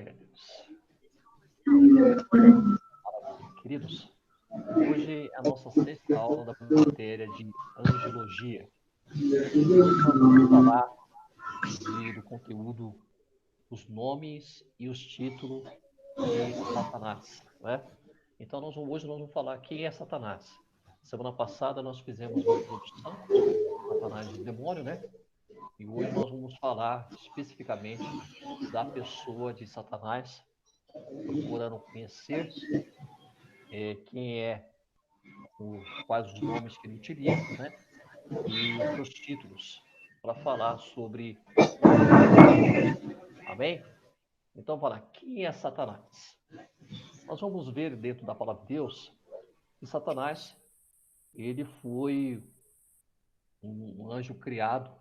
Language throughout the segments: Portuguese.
queridos. Queridos, hoje é a nossa sexta aula da matéria de angiologia. Hoje nós vamos falar do conteúdo, os nomes e os títulos de Satanás, né? Então, hoje nós vamos falar quem é Satanás. Semana passada nós fizemos uma introdução, Satanás de demônio, né? E hoje nós vamos falar especificamente da pessoa de Satanás, procurando conhecer quem é, quais os nomes que ele utiliza, né? E os seus títulos, para falar sobre Amém? Então, fala, quem é Satanás? Nós vamos ver dentro da palavra de Deus que Satanás, ele foi um anjo criado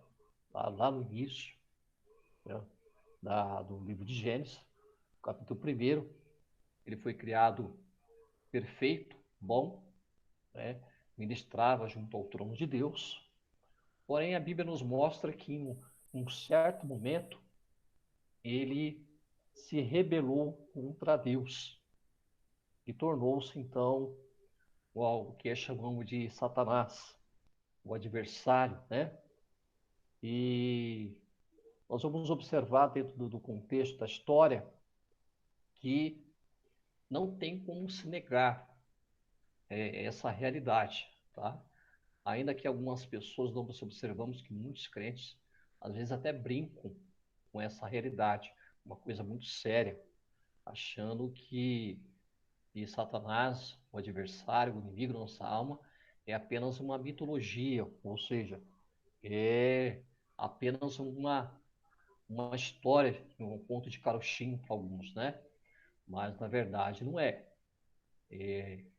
lá no início, né, do livro de Gênesis, capítulo 1. Ele foi criado perfeito, bom, né, ministrava junto ao trono de Deus. Porém, a Bíblia nos mostra que em um certo momento ele se rebelou contra Deus e tornou-se então o que chamamos de Satanás, o adversário, né? E nós vamos observar dentro do contexto da história que não tem como se negar essa realidade, tá? Ainda que algumas pessoas, nós observamos que muitos crentes, às vezes até brincam com essa realidade, uma coisa muito séria, achando que Satanás, o adversário, o inimigo da nossa alma, é apenas uma mitologia, ou seja, é apenas uma história, um conto de carochinho para alguns, né? Mas, na verdade, não é.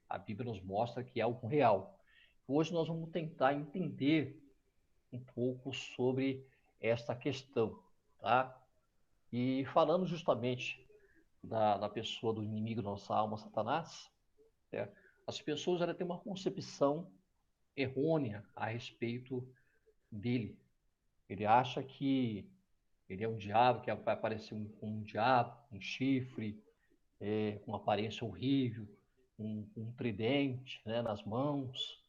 A Bíblia nos mostra que é algo real. Hoje nós vamos tentar entender um pouco sobre esta questão, tá? E falando justamente da pessoa do inimigo da nossa alma, Satanás, né? As pessoas têm uma concepção errônea a respeito dele. Ele acha que ele é um diabo, que vai aparecer um diabo, um chifre, com uma aparência horrível, um tridente, né, nas mãos,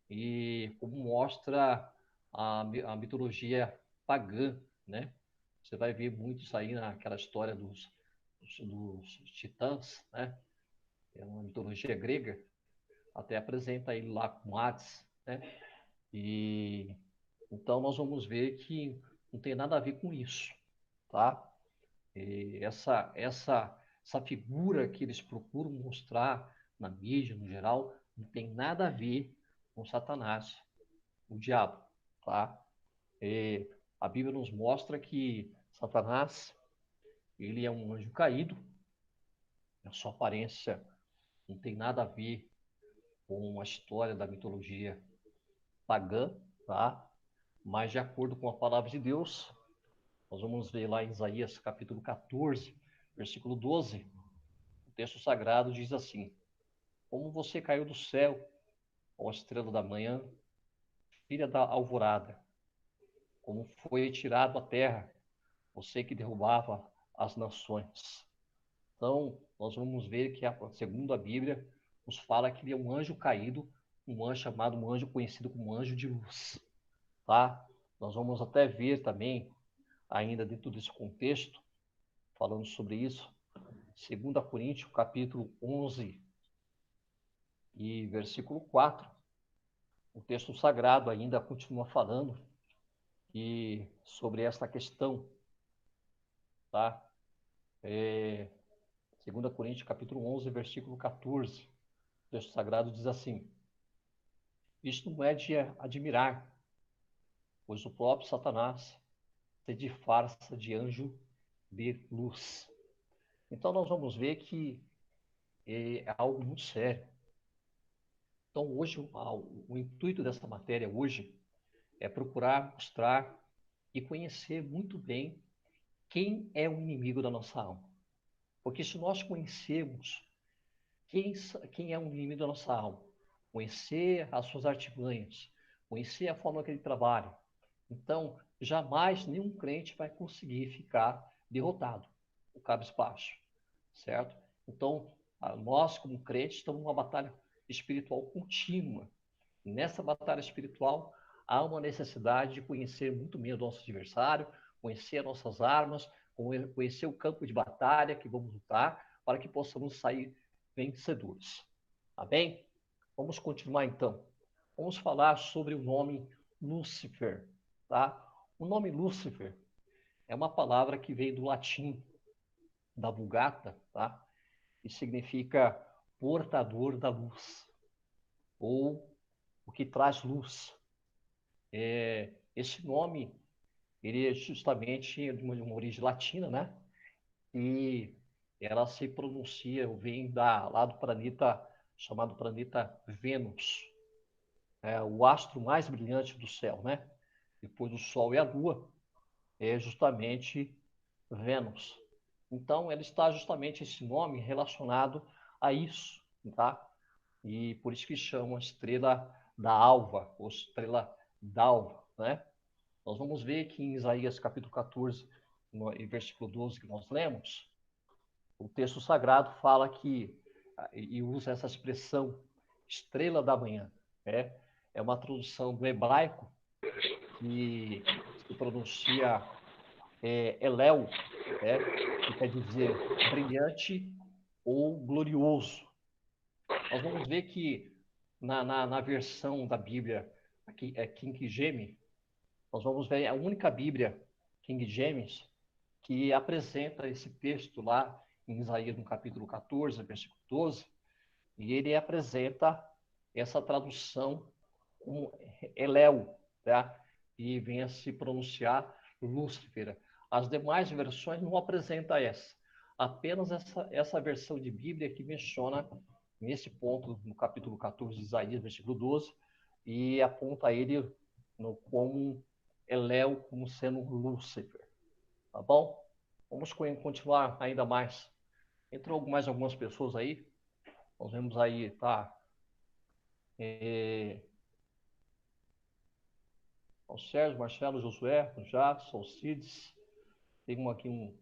e como mostra a mitologia pagã, né? Você vai ver muito isso aí naquela história dos titãs, né? É uma mitologia grega, até apresenta ele lá com Hades, né? E então nós vamos ver que não tem nada a ver com isso, tá? E essa figura que eles procuram mostrar na mídia, no geral, não tem nada a ver com Satanás, o diabo, tá? E a Bíblia nos mostra que Satanás, ele é um anjo caído, a sua aparência não tem nada a ver com a história da mitologia pagã, tá? Mas de acordo com a palavra de Deus, nós vamos ver lá em Isaías capítulo 14, versículo 12, o texto sagrado diz assim: como você caiu do céu, ó estrela da manhã, filha da alvorada, como foi tirado à terra, você que derrubava as nações. Então, nós vamos ver que, segundo a Bíblia, nos fala que ele é um anjo caído, um anjo chamado, um anjo conhecido como anjo de luz, tá? Nós vamos até ver também, ainda dentro desse contexto, falando sobre isso, 2 Coríntios, capítulo 11 e versículo 4, o texto sagrado ainda continua falando sobre esta questão, tá? 2 Coríntios, capítulo 11, versículo 14, o texto sagrado diz assim: isto não é de admirar, pois o próprio Satanás se disfarça de anjo de luz. Então nós vamos ver que é algo muito sério. Então hoje o intuito dessa matéria hoje é procurar mostrar e conhecer muito bem quem é o inimigo da nossa alma. Porque se nós conhecermos quem é o inimigo da nossa alma, conhecer as suas artimanhas, conhecer a forma que ele trabalha, então jamais nenhum crente vai conseguir ficar derrotado, o cabisbaixo. certo? Então, nós, como crentes, estamos numa batalha espiritual contínua. Nessa batalha espiritual, há uma necessidade de conhecer muito bem o nosso adversário, conhecer as nossas armas, conhecer o campo de batalha que vamos lutar, para que possamos sair vencedores. Tá bem? Vamos continuar então. Vamos falar sobre o nome Lúcifer, tá? O nome Lúcifer é uma palavra que veio do latim, da Vulgata, tá? E significa portador da luz, ou o que traz luz. Esse nome, ele é justamente de uma origem latina, né? E ela se pronuncia, vem lá do planeta, chamado planeta Vênus, o astro mais brilhante do céu, né? Depois do Sol e a Lua, é justamente Vênus. Então, ela está justamente esse nome relacionado a isso, tá? E por isso que chama estrela da alva, ou estrela d'alva, né? Nós vamos ver que em Isaías capítulo 14, em versículo 12 que nós lemos, o texto sagrado fala que, e usa essa expressão, estrela da manhã, né? É uma tradução do hebraico que se pronuncia Elel, né? Que quer dizer brilhante ou glorioso. Nós vamos ver que na versão da Bíblia, aqui é King James, nós vamos ver a única Bíblia King James que apresenta esse texto lá em Isaías, no capítulo 14, versículo 12, e ele apresenta essa tradução como Elel, tá? E vem a se pronunciar Lúcifer. As demais versões não apresentam essa. Apenas essa versão de Bíblia que menciona nesse ponto, no capítulo 14 de Isaías, versículo 12, e aponta ele como Elel, como sendo Lúcifer. Tá bom? Vamos continuar ainda mais. Entrou mais algumas pessoas aí. Nós vemos aí, tá? O Sérgio, Marcelo, Josué, o Jadson, o Cides. Tem aqui um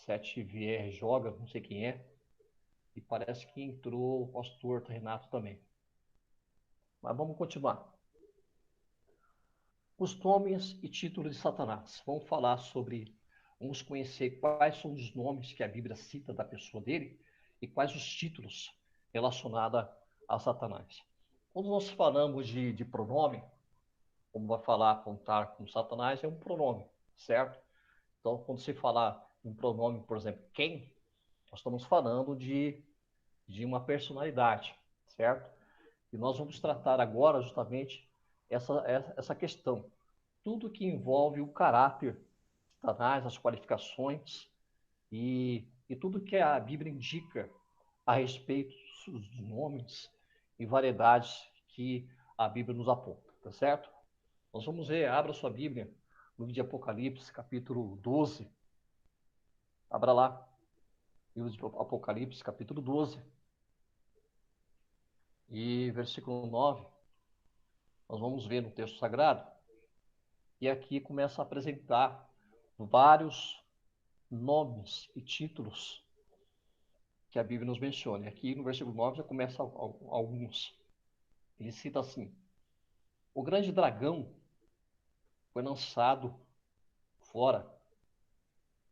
7VR Joga, não sei quem é. E parece que entrou o pastor Renato também. Mas vamos continuar. Os nomes e títulos de Satanás. Vamos falar sobre, vamos conhecer quais são os nomes que a Bíblia cita da pessoa dele e quais os títulos relacionados a Satanás. Quando nós falamos de pronome, como vai falar, apontar com Satanás, é um pronome, certo? Então, quando se falar um pronome, por exemplo, quem, nós estamos falando de uma personalidade, certo? E nós vamos tratar agora justamente essa questão. Tudo que envolve o caráter de Satanás, as qualificações e tudo que a Bíblia indica a respeito dos nomes e variedades que a Bíblia nos aponta, tá certo? Nós vamos ver, abra sua Bíblia no livro de Apocalipse, capítulo 12. Abra lá, livro de Apocalipse, capítulo 12. E versículo 9, nós vamos ver no texto sagrado. E aqui começa a apresentar vários nomes e títulos que a Bíblia nos menciona. E aqui no versículo 9 já começa alguns. Ele cita assim: o grande dragão foi lançado fora.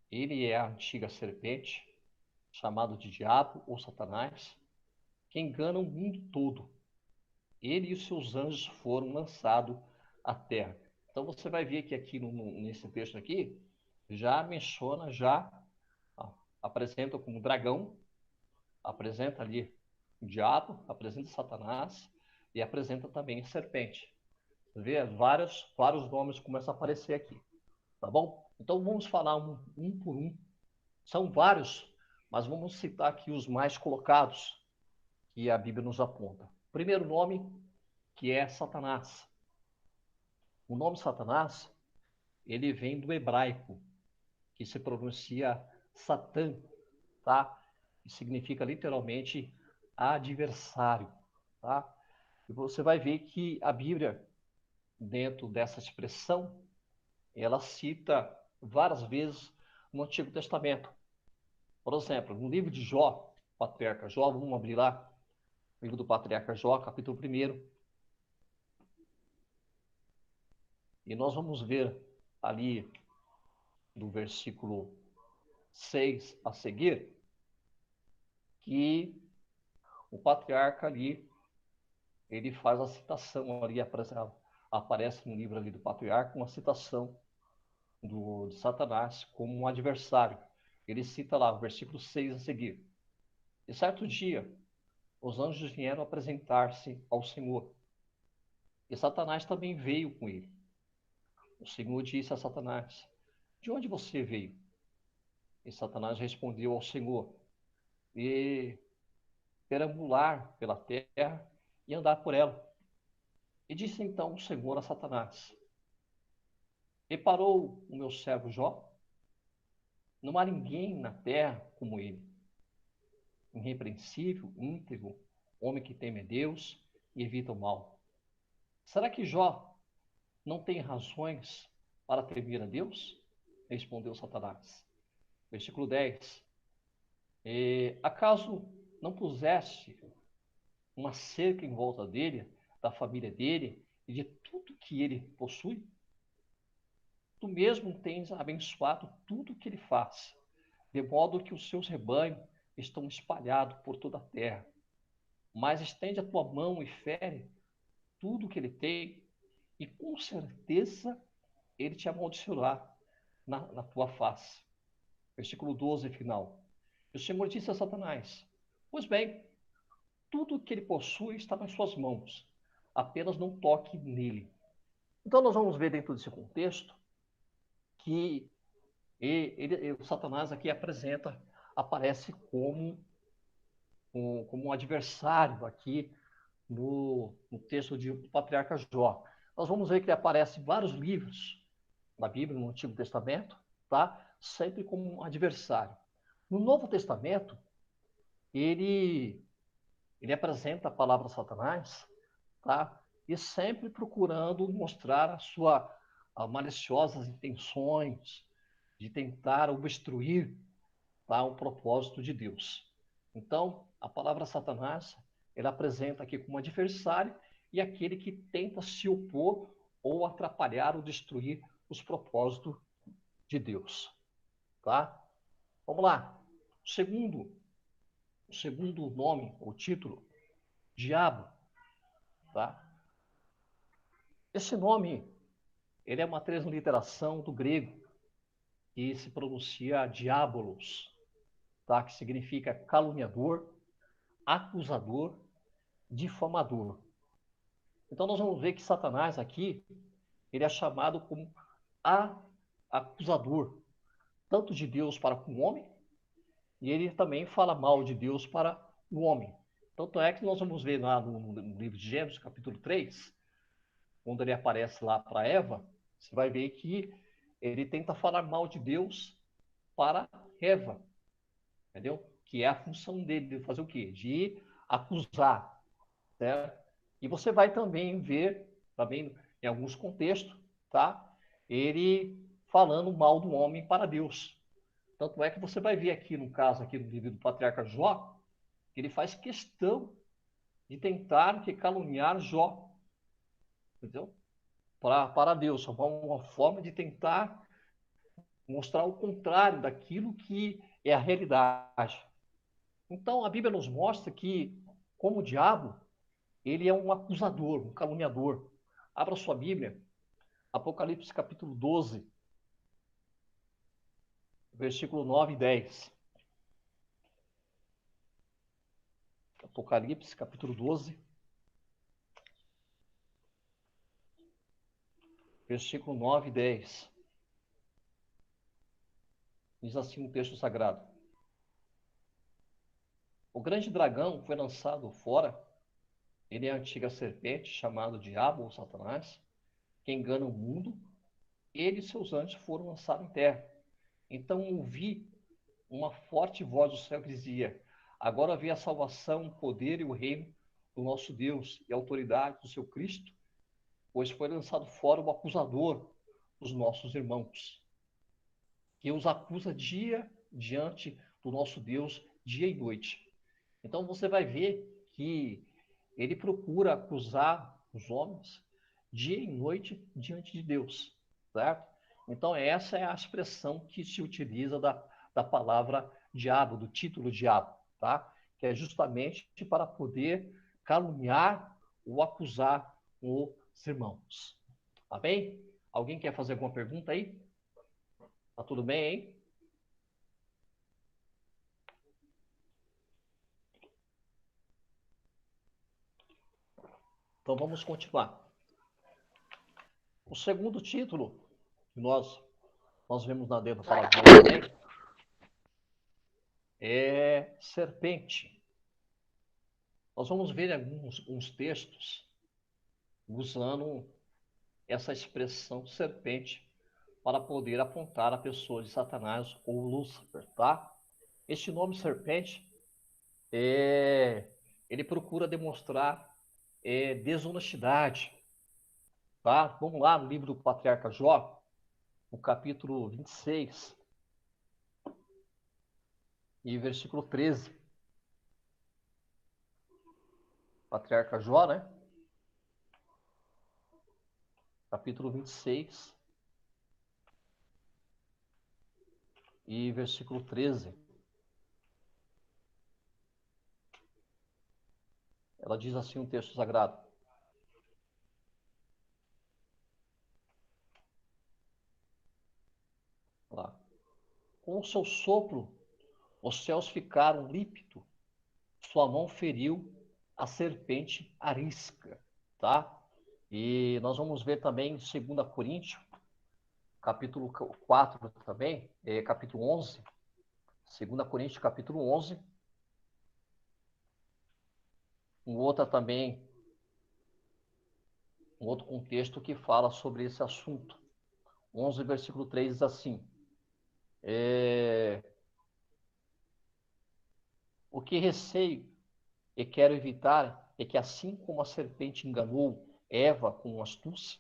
Ele é a antiga serpente, chamado de diabo ou Satanás, que engana o mundo todo. Ele e os seus anjos foram lançados à terra. Então você vai ver que aqui nesse texto aqui, já menciona, ó, apresenta como dragão, apresenta ali o diabo, apresenta Satanás e apresenta também a serpente. Você vê, vários nomes começam a aparecer aqui, tá bom? Então vamos falar um por um. São vários, mas vamos citar aqui os mais colocados que a Bíblia nos aponta. Primeiro nome, que é Satanás. O nome Satanás, ele vem do hebraico, que se pronuncia Satã, tá? Que significa literalmente adversário, tá? E você vai ver que a Bíblia, dentro dessa expressão, ela cita várias vezes no Antigo Testamento. Por exemplo, no livro de Jó, patriarca Jó, vamos abrir lá, livro do patriarca Jó, capítulo 1, e nós vamos ver ali do versículo 6 a seguir, que o patriarca ali, ele faz a citação ali, aparece no livro ali do patriarca, uma citação de Satanás como um adversário. Ele cita lá o versículo 6 a seguir. E certo dia, os anjos vieram apresentar-se ao Senhor. E Satanás também veio com ele. O Senhor disse a Satanás: de onde você veio? E Satanás respondeu ao Senhor: e perambular pela terra e andar por ela. E disse então o Senhor a Satanás: reparou o meu servo Jó? Não há ninguém na terra como ele, irrepreensível, íntegro, homem que teme a Deus e evita o mal. Será que Jó não tem razões para temer a Deus? Respondeu Satanás. Versículo 10. Acaso não puseste uma cerca em volta dele, da família dele e de tudo que ele possui? Tu mesmo tens abençoado tudo que ele faz, de modo que os seus rebanhos estão espalhados por toda a terra. Mas estende a tua mão e fere tudo que ele tem, e com certeza ele te amaldiçoará na tua face. Versículo 12, final. E o Senhor disse a Satanás: pois bem, tudo que ele possui está nas suas mãos, apenas não toque nele. Então nós vamos ver dentro desse contexto que o Satanás aqui aparece como um adversário aqui no texto do patriarca Jó. Nós vamos ver que ele aparece em vários livros da Bíblia, no Antigo Testamento, tá? Sempre como um adversário. No Novo Testamento, ele, ele apresenta a palavra Satanás, tá? E sempre procurando mostrar as maliciosas intenções de tentar obstruir, tá, o propósito de Deus. Então, a palavra Satanás, ele apresenta aqui como adversário e aquele que tenta se opor ou atrapalhar ou destruir os propósitos de Deus, tá? Vamos lá. O segundo nome, o título, diabo, tá? Esse nome, ele é uma transliteração do grego que se pronuncia diabolos, tá? Que significa caluniador, acusador, difamador. Então nós vamos ver que Satanás aqui, ele é chamado como acusador, tanto de Deus para com o homem, e ele também fala mal de Deus para o homem. Tanto é que nós vamos ver lá no livro de Gênesis, capítulo 3, quando ele aparece lá para Eva, você vai ver que ele tenta falar mal de Deus para Eva, entendeu? Que é a função dele, de fazer o quê? De acusar, certo? E você vai também ver, também em alguns contextos, tá? Ele falando mal do homem para Deus. Tanto é que você vai ver aqui no caso aqui do livro do patriarca Jó, que ele faz questão de tentar que caluniar Jó, entendeu? Para Deus, uma forma de tentar mostrar o contrário daquilo que é a realidade. Então a Bíblia nos mostra que, como o diabo, ele é um acusador, um caluniador. Abra sua Bíblia, Apocalipse capítulo 12, versículo 9 e 10. Apocalipse capítulo 12, versículo 9 e 10. Diz assim o texto sagrado: o grande dragão foi lançado fora, ele é a antiga serpente, chamado Diabo ou Satanás, que engana o mundo. Ele e seus anjos foram lançados em terra. Então ouvi uma forte voz do céu que dizia: agora vem a salvação, o poder e o reino do nosso Deus e a autoridade do seu Cristo, pois foi lançado fora o acusador dos nossos irmãos, que os acusa dia diante do nosso Deus dia e noite. Então você vai ver que ele procura acusar os homens dia e noite diante de Deus, certo? Então essa é a expressão que se utiliza da palavra diabo, do título diabo, tá? Que é justamente para poder caluniar ou acusar os irmãos. Tá bem? Alguém quer fazer alguma pergunta aí? Tá tudo bem, hein? Então vamos continuar. O segundo título que nós vemos na dentro da palavra de Deus também é serpente. Nós vamos ver alguns textos usando essa expressão serpente para poder apontar a pessoa de Satanás ou Lúcifer, tá? Este nome serpente ele procura demonstrar desonestidade, tá? Vamos lá no livro do patriarca Jó, no capítulo 26 e versículo 13. Patriarca Jó, né? Capítulo 26 e versículo 13. Ela diz assim um texto sagrado. Lá. Com o seu sopro, os céus ficaram límpidos, sua mão feriu a serpente arisca, tá? E nós vamos ver também em 2 Coríntios, capítulo 4 também, capítulo 11, 2 Coríntios, capítulo 11, um outro contexto que fala sobre esse assunto. 11, versículo 3 diz assim, o que receio e quero evitar é que assim como a serpente enganou Eva com astúcia,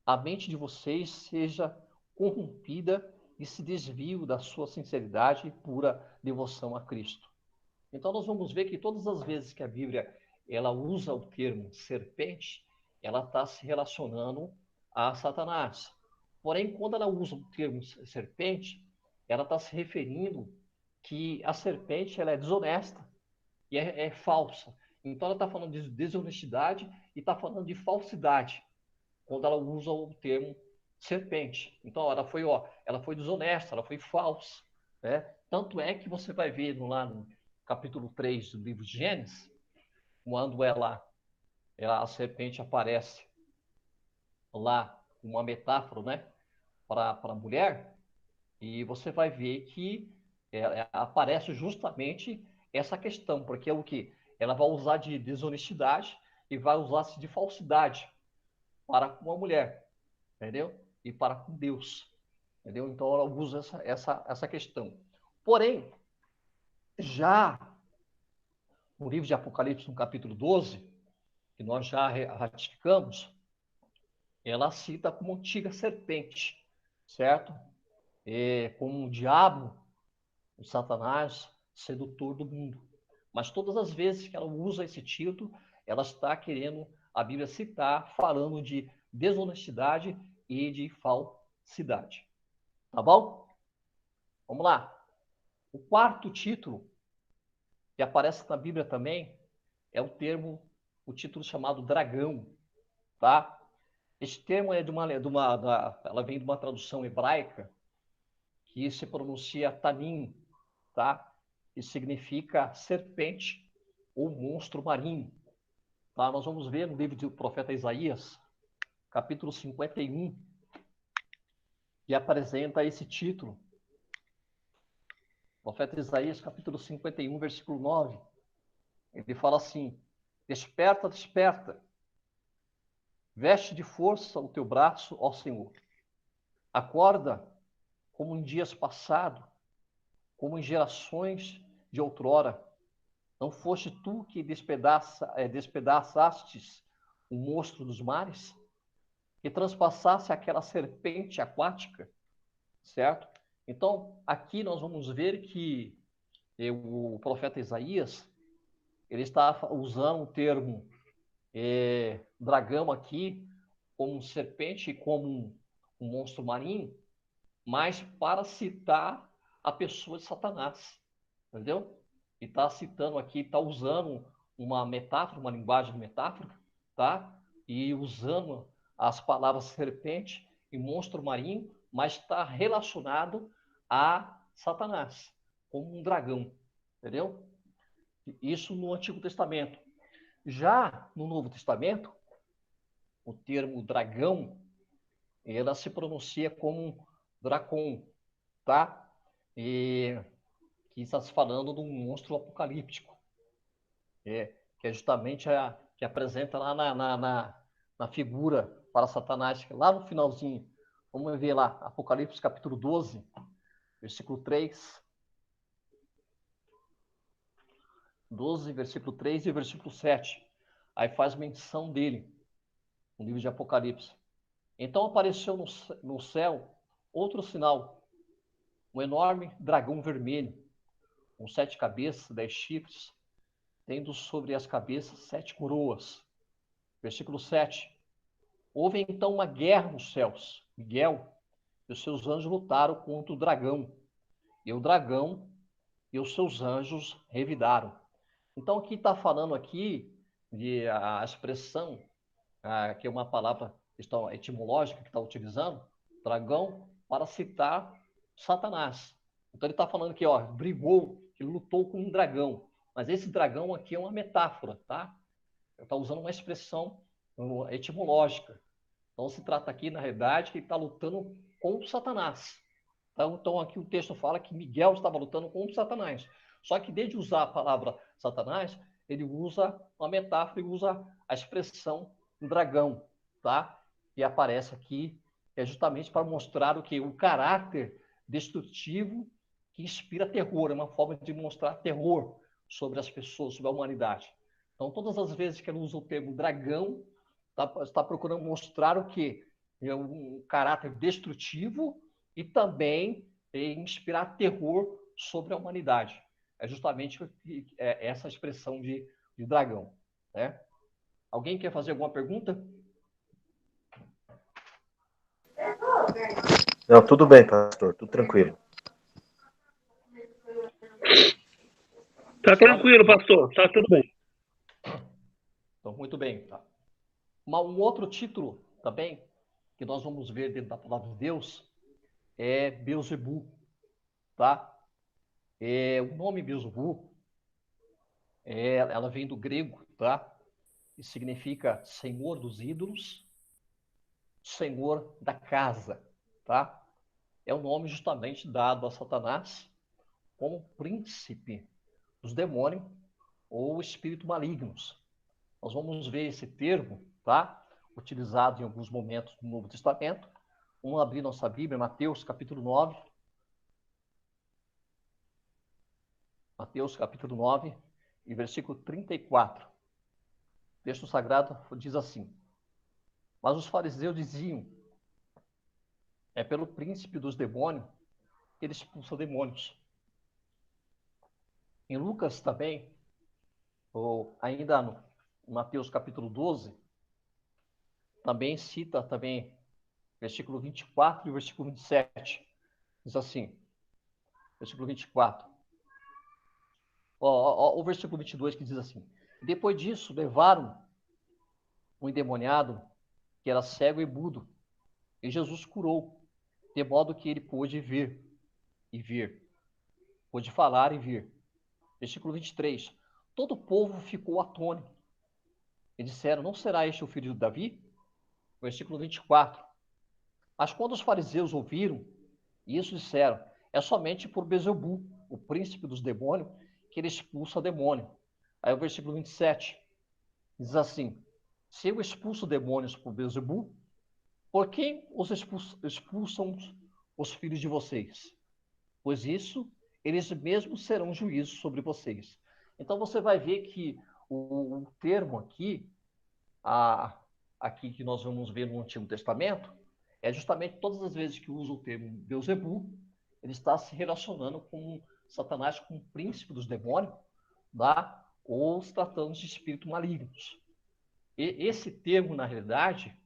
a mente de vocês seja corrompida e se desvie da sua sinceridade e pura devoção a Cristo. Então nós vamos ver que todas as vezes que a Bíblia ela usa o termo serpente, ela está se relacionando a Satanás. Porém, quando ela usa o termo serpente, ela está se referindo que a serpente ela é desonesta e é falsa. Então ela está falando de desonestidade e está falando de falsidade quando ela usa o termo serpente. Então ela foi desonesta, ela foi falsa, né? Tanto é que você vai ver lá no capítulo 3 do livro de Gênesis, quando a serpente aparece lá, uma metáfora, né, para a mulher, e você vai ver que aparece justamente essa questão, porque é o que? Ela vai usar de desonestidade e vai usar-se de falsidade para com a mulher, entendeu? E para com Deus, entendeu? Então ela usa essa questão. Porém, já no livro de Apocalipse, no capítulo 12, que nós já ratificamos, ela cita como antiga serpente, certo? Como um diabo, o Satanás, sedutor do mundo. Mas todas as vezes que ela usa esse título, ela está querendo, a Bíblia citar, falando de desonestidade e de falsidade. Tá bom? Vamos lá. O quarto título, que aparece na Bíblia também, é o título chamado dragão, tá? Esse termo é ela vem de uma tradução hebraica que se pronuncia tanim, tá? Que significa serpente ou monstro marinho, tá? Nós vamos ver no livro do profeta Isaías, capítulo 51, que apresenta esse título. O profeta Isaías, capítulo 51, versículo 9. Ele fala assim: desperta, desperta, veste de força o teu braço, ó Senhor. Acorda como em dias passados, como em gerações de outrora. Não foste tu que despedaçastes o monstro dos mares? Que transpassasse aquela serpente aquática, certo? Então, aqui nós vamos ver que o profeta Isaías, ele está usando o termo dragão aqui como serpente, como um monstro marinho, mas para citar a pessoa de Satanás, entendeu? E está citando aqui, está usando uma metáfora, uma linguagem metáfora, tá? E usando as palavras serpente e monstro marinho, mas está relacionado a Satanás, como um dragão, entendeu? Isso no Antigo Testamento. Já no Novo Testamento, o termo dragão, ela se pronuncia como dracon, tá? E que está se falando de um monstro apocalíptico, que é justamente a que apresenta lá na figura para Satanás, lá no finalzinho. Vamos ver lá, Apocalipse capítulo 12, versículo 3. 12, versículo 3 e versículo 7. Aí faz menção dele, no livro de Apocalipse. Então apareceu no céu outro sinal, um enorme dragão vermelho, com 7 cabeças, 10 chifres, tendo sobre as cabeças 7 coroas. Versículo 7. Houve então uma guerra nos céus. Miguel e os seus anjos lutaram contra o dragão. E o dragão e os seus anjos revidaram. Então aqui está falando aqui de a expressão, que é uma palavra etimológica que está utilizando, dragão, para citar Satanás. Então ele está falando que, ó, brigou, que lutou com um dragão. Mas esse dragão aqui é uma metáfora, tá? Ele está usando uma expressão etimológica. Então se trata aqui, na realidade, que ele está lutando contra Satanás. Então aqui o texto fala que Miguel estava lutando contra Satanás. Só que desde usar a palavra Satanás, ele usa uma metáfora e usa a expressão dragão, tá? E aparece aqui é justamente para mostrar o que o caráter destrutivo que inspira terror, é uma forma de mostrar terror sobre as pessoas, sobre a humanidade. Então, todas as vezes que ele usa o termo dragão, está procurando mostrar o que é um caráter destrutivo e também inspirar terror sobre a humanidade. É justamente essa expressão de dragão, né? Alguém quer fazer alguma pergunta? Não, tudo bem, pastor, tudo tranquilo. Tá tranquilo, pastor, tá tudo bem. Então, muito bem. Tá. Um outro título também que nós vamos ver dentro da palavra de Deus é Beelzebul, tá? O nome Beelzebul, ela vem do grego, tá? E significa Senhor dos ídolos, Senhor da casa, tá? É o nome justamente dado a Satanás como príncipe dos demônios ou espírito malignos. Nós vamos ver esse termo, tá? Utilizado em alguns momentos no Novo Testamento. Vamos abrir nossa Bíblia, Mateus capítulo 9. Mateus capítulo 9 e versículo 34. O texto sagrado diz assim: Mas os fariseus diziam, é pelo príncipe dos demônios que ele expulsa demônios. Em Lucas também, ou ainda no Mateus capítulo 12, também cita também versículo 24 e versículo 27. Diz assim, versículo 24. O versículo 22 que diz assim: Depois disso, levaram um endemoniado que era cego e mudo, e Jesus curou, de modo que ele pôde ver e vir, pôde falar e vir. Versículo 23. Todo o povo ficou atônito. E disseram, não será este o filho de Davi? Versículo 24. Mas quando os fariseus ouviram isso, disseram, é somente por Beelzebul, o príncipe dos demônios, que ele expulsa demônio. Aí o versículo 27 diz assim, se eu expulso demônios por Beelzebul, por quem os expulsam os filhos de vocês? Pois isso, eles mesmos serão juízos sobre vocês. Então você vai ver que o termo aqui, aqui que nós vamos ver no Antigo Testamento, é justamente todas as vezes que usa o termo Beelzebul, ele está se relacionando com Satanás, com o príncipe dos demônios, tá? Ou se tratando de espíritos malignos. E esse termo, na realidade,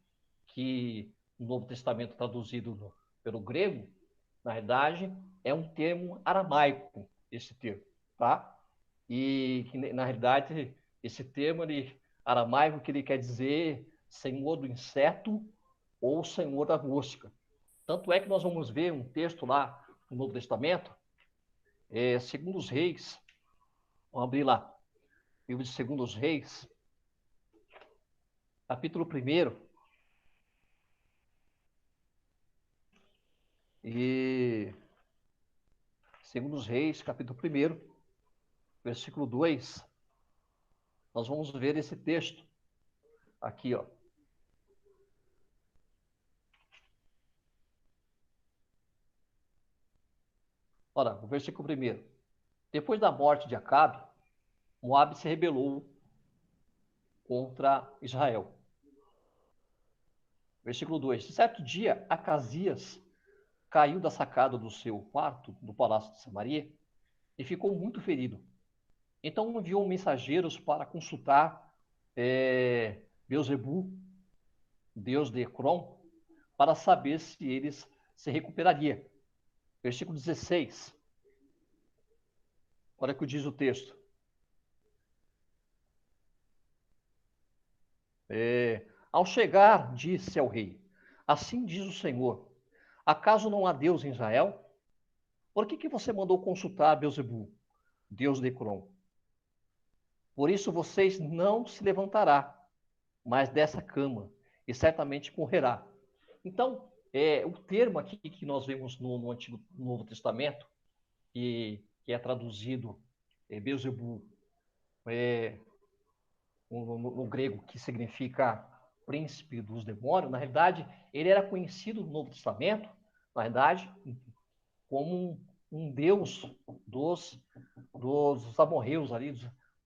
que no Novo Testamento traduzido pelo grego, na realidade, é um termo aramaico, esse termo, tá? E, na realidade, esse termo aramaico que ele quer dizer senhor do inseto ou senhor da mosca. Tanto é que nós vamos ver um texto lá no Novo Testamento, segundo os reis, vamos abrir lá, livro de Segundo os Reis, capítulo 1, e Segundo os Reis, capítulo 1, versículo 2, nós vamos ver esse texto aqui, ó. Ora, o versículo 1. Depois da morte de Acabe, Moabe se rebelou contra Israel. Versículo 2. Certo dia, Acasias caiu da sacada do seu quarto, do palácio de Samaria, e ficou muito ferido. Então enviou mensageiros para consultar Beelzebu, deus de Ecrom, para saber se eles se recuperaria. Versículo 16. Olha o que diz o texto. Ao chegar, disse ao rei: assim diz o Senhor: acaso não há Deus em Israel? Por que você mandou consultar Beelzebu, deus de Ecrom? Por isso vocês não se levantará mais dessa cama, e certamente morrerá. Então, o termo aqui que nós vemos no Novo Testamento, que é traduzido Beelzebu, no grego, que significa príncipe dos demônios, na realidade, ele era conhecido no Novo Testamento, na realidade, como um deus dos amorreus ali,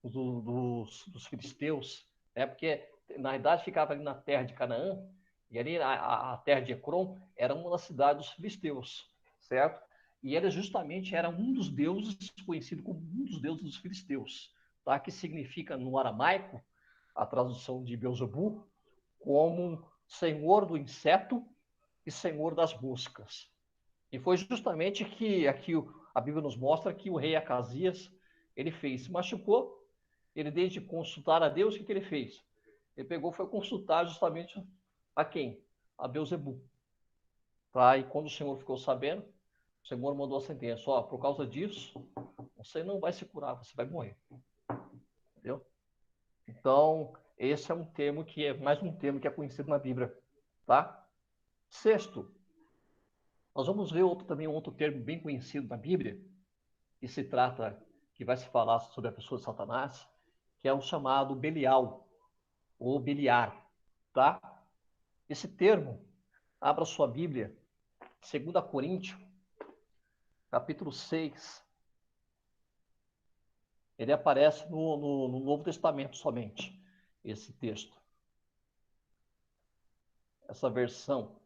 dos filisteus, porque na realidade ficava ali na terra de Canaã, e ali a terra de Ecrom era uma das cidades dos filisteus, certo? E ele justamente era um dos deuses, conhecido como um dos deuses dos filisteus, tá? Que significa no aramaico, a tradução de Beelzebu, como senhor do inseto e senhor das moscas. E foi justamente que aqui a Bíblia nos mostra que o rei Acasias, ele fez, se machucou, ele desde consultar a Deus, o que ele fez? Ele pegou, foi consultar justamente a quem? A Beelzebu. Tá? E quando o Senhor ficou sabendo, o Senhor mandou a sentença, por causa disso, você não vai se curar, você vai morrer. Entendeu? Então, esse é um termo que é mais um termo que é conhecido na Bíblia, tá? Sexto, nós vamos ver também um outro termo bem conhecido na Bíblia, que se trata, que vai se falar sobre a pessoa de Satanás, que é o chamado Belial, ou Beliar, tá? Esse termo, abra sua Bíblia, 2 Coríntios, capítulo 6, ele aparece no Novo Testamento somente, esse texto. Essa versão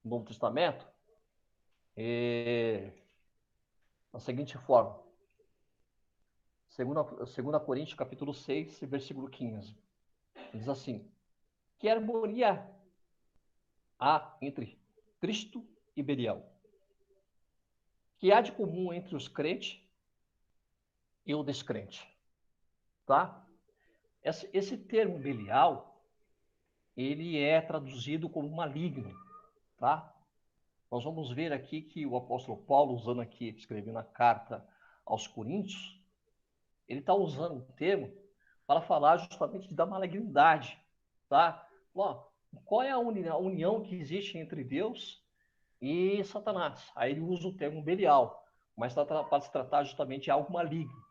do Novo Testamento é da seguinte forma. 2 Coríntios, capítulo 6, versículo 15. Diz assim: que harmonia há entre Cristo e Belial? Que há de comum entre os crentes e o descrente? Tá? Esse termo Belial, ele é traduzido como maligno, tá? Nós vamos ver aqui que o apóstolo Paulo, usando aqui, escrevendo a carta aos Coríntios, ele está usando o termo para falar justamente da malignidade, tá? Qual é a união que existe entre Deus e Satanás? Aí ele usa o termo Belial, mas para se tratar justamente de algo maligno.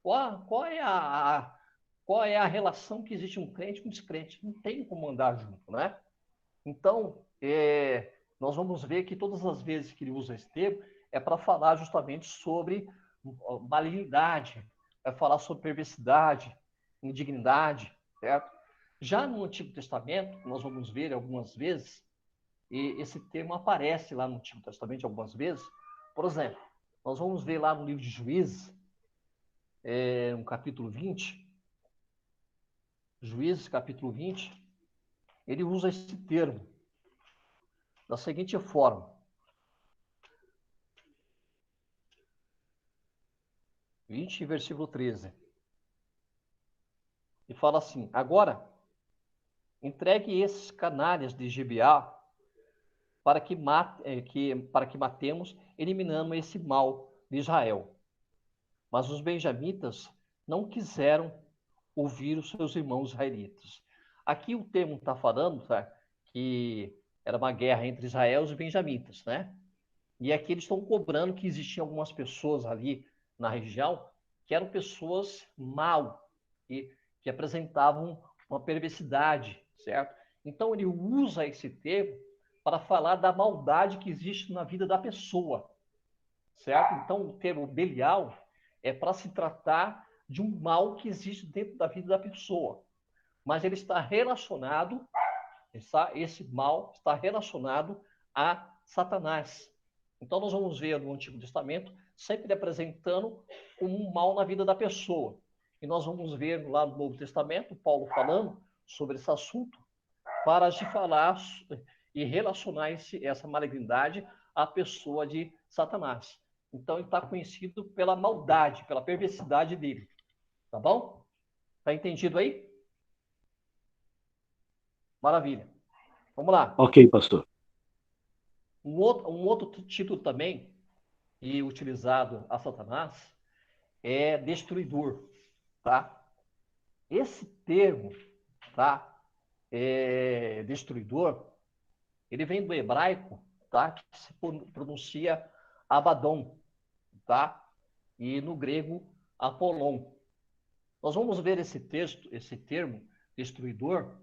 Qual é a relação que existe um crente com um descrente? Não tem como andar junto, né? Então, nós vamos ver que todas as vezes que ele usa esse termo é para falar justamente sobre malignidade, é falar sobre perversidade, indignidade, certo? Já no Antigo Testamento, nós vamos ver algumas vezes, e esse termo aparece lá no Antigo Testamento algumas vezes, Por exemplo, nós vamos ver lá no livro de Juízes, no capítulo 20, Juízes, capítulo 20, ele usa esse termo da seguinte forma. 20, versículo 13. E fala assim: agora, entregue esses canalhas de Gibeá para que matemos, eliminando esse mal de Israel. Mas os benjamitas não quiseram ouvir os seus irmãos israelitas. Aqui o termo está falando, tá, que era uma guerra entre Israel e os benjamitas, né? E aqui eles estão cobrando que existiam algumas pessoas ali na região que eram pessoas mal e que apresentavam uma perversidade, certo? Então ele usa esse termo para falar da maldade que existe na vida da pessoa, certo? Então o termo Belial é para se tratar de um mal que existe dentro da vida da pessoa, mas ele está relacionado, esse mal está relacionado a Satanás. Então nós vamos ver no Antigo Testamento sempre apresentando como um mal na vida da pessoa. E nós vamos ver lá no Novo Testamento Paulo falando sobre esse assunto para se falar e relacionar essa malignidade à pessoa de Satanás. Então ele está conhecido pela maldade, pela perversidade dele. Tá bom? Tá entendido aí? Maravilha. Vamos lá. Ok, pastor. Um outro título também, e utilizado a Satanás, é destruidor, tá? Esse termo, tá? Destruidor, ele vem do hebraico, tá? Que se pronuncia Abaddon, tá? E no grego, Apollon. Nós vamos ver esse termo, destruidor,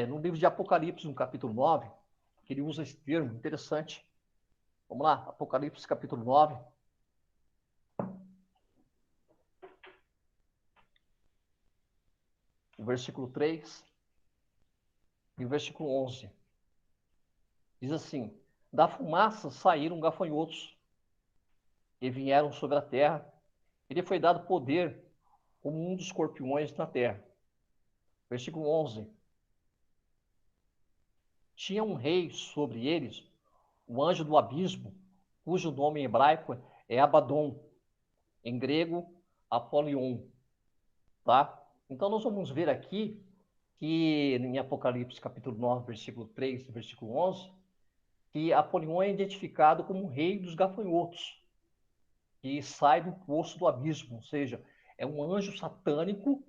no livro de Apocalipse, no capítulo 9, que ele usa esse termo, interessante. Vamos lá, Apocalipse, capítulo 9. O versículo 3 e o versículo 11. Diz assim: da fumaça saíram gafanhotos e vieram sobre a terra. Ele foi dado poder como um dos escorpiões na terra. Versículo 11. Tinha um rei sobre eles, o anjo do abismo, cujo nome em hebraico é Abaddon, em grego, Apolion. Tá? Então nós vamos ver aqui que em Apocalipse capítulo 9, versículo 3 e versículo 11, que Apolion é identificado como o rei dos gafanhotos, que sai do poço do abismo, ou seja, é um anjo satânico,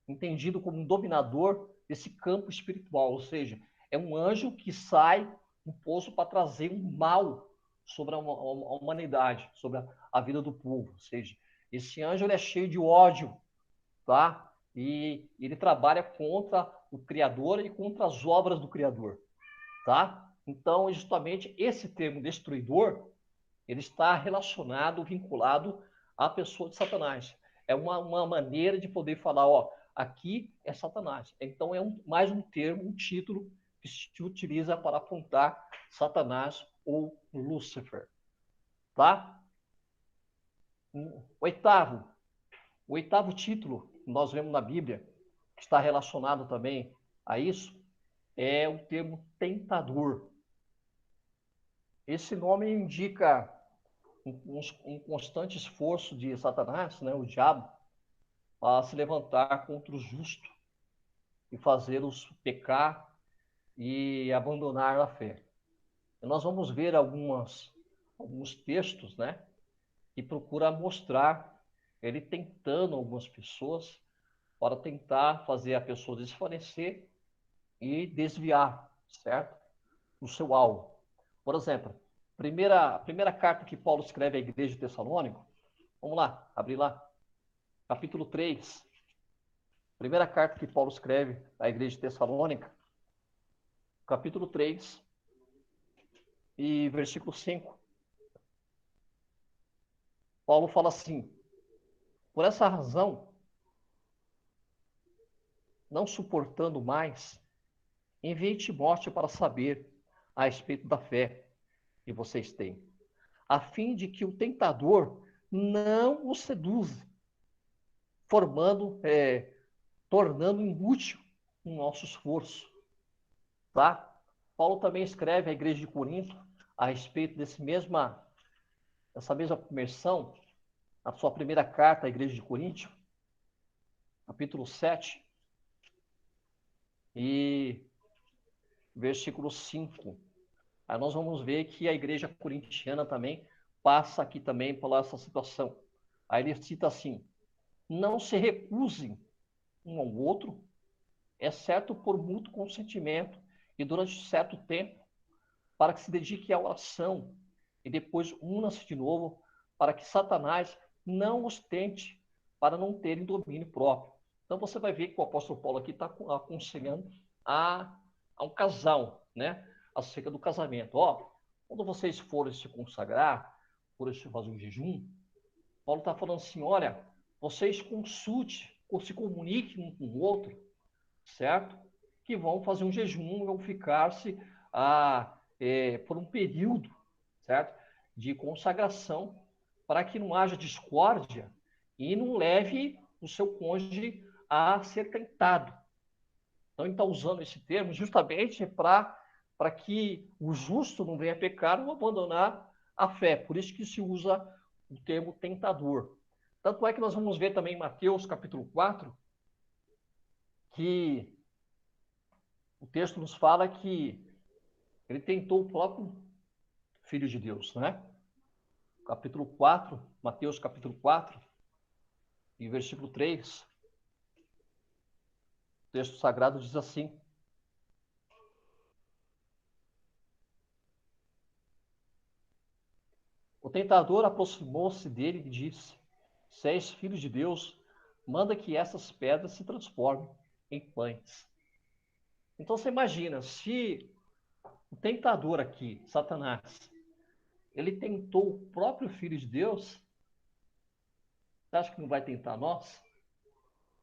entendido como um dominador desse campo espiritual, ou seja, é um anjo que sai do poço para trazer um mal sobre a humanidade, sobre a vida do povo, ou seja, esse anjo ele é cheio de ódio, tá? E ele trabalha contra o Criador e contra as obras do Criador, tá? Então, justamente esse termo destruidor, ele está relacionado, vinculado à pessoa de Satanás. É uma maneira de poder falar, ó, aqui é Satanás. Então, é mais um termo, um título que se utiliza para apontar Satanás ou Lúcifer, tá? O oitavo título que nós vemos na Bíblia, que está relacionado também a isso, é o termo tentador. Esse nome indica um constante esforço de Satanás, né, o diabo, a se levantar contra o justo e fazê-los pecar e abandonar a fé. E nós vamos ver alguns textos, né, que procura mostrar ele tentando algumas pessoas para tentar fazer a pessoa desfalecer e desviar, certo? O seu alvo. Por exemplo, a primeira carta que Paulo escreve à igreja de Tessalônica, vamos lá, abrir lá, capítulo 3. Primeira carta que Paulo escreve à igreja de Tessalônica, capítulo 3 e versículo 5. Paulo fala assim: por essa razão, não suportando mais, enviei Timóteo para saber a respeito da fé que vocês têm, a fim de que o tentador não o seduza, tornando inútil o nosso esforço, tá? Paulo também escreve à igreja de Corinto a respeito dessa mesma conversão, na sua primeira carta à igreja de Corinto, capítulo 7, e versículo 5. Aí nós vamos ver que a igreja corintiana também passa aqui também por essa situação. Aí ele cita assim: não se recusem um ao outro, exceto por mútuo consentimento e durante certo tempo, para que se dedique à oração e depois una-se de novo, para que Satanás não os tente, para não terem domínio próprio. Então você vai ver que o apóstolo Paulo aqui está aconselhando a um casal, né? Acerca do casamento. Ó, quando vocês forem se consagrar, forem fazer um jejum, Paulo está falando assim: olha, vocês consultem ou se comuniquem um com o outro, certo? Que vão fazer um jejum, vão ficar-se por um período, certo? De consagração, para que não haja discórdia e não leve o seu cônjuge a ser tentado. Então, ele está usando esse termo justamente para que o justo não venha a pecar ou abandonar a fé. Por isso que se usa o termo tentador. Tanto é que nós vamos ver também em Mateus capítulo 4, que o texto nos fala que ele tentou o próprio Filho de Deus, né? Capítulo 4, Mateus capítulo 4, e versículo 3, o texto sagrado diz assim: o tentador aproximou-se dele e disse: se és filho de Deus, manda que essas pedras se transformem em pães. Então você imagina, se o tentador aqui, Satanás, ele tentou o próprio Filho de Deus, você acha que não vai tentar nós?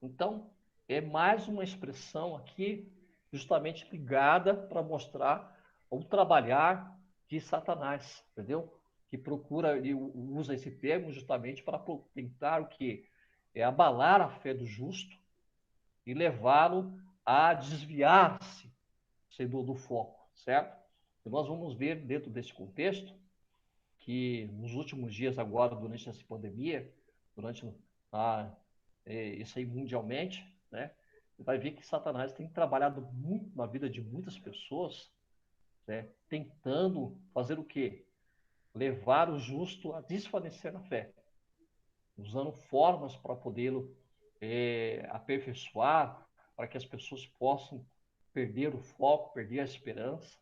Então, é mais uma expressão aqui, justamente ligada para mostrar o trabalhar de Satanás, entendeu? Que procura, ele usa esse termo justamente para tentar o quê? É abalar a fé do justo e levá-lo a desviar-se do foco, certo? E nós vamos ver dentro desse contexto que nos últimos dias agora, durante essa pandemia, durante isso aí mundialmente, né? Você vai ver que Satanás tem trabalhado muito na vida de muitas pessoas, né? Tentando fazer o quê? Levar o justo a desfalecer na fé, usando formas para podê-lo aperfeiçoar, para que as pessoas possam perder o foco, perder a esperança,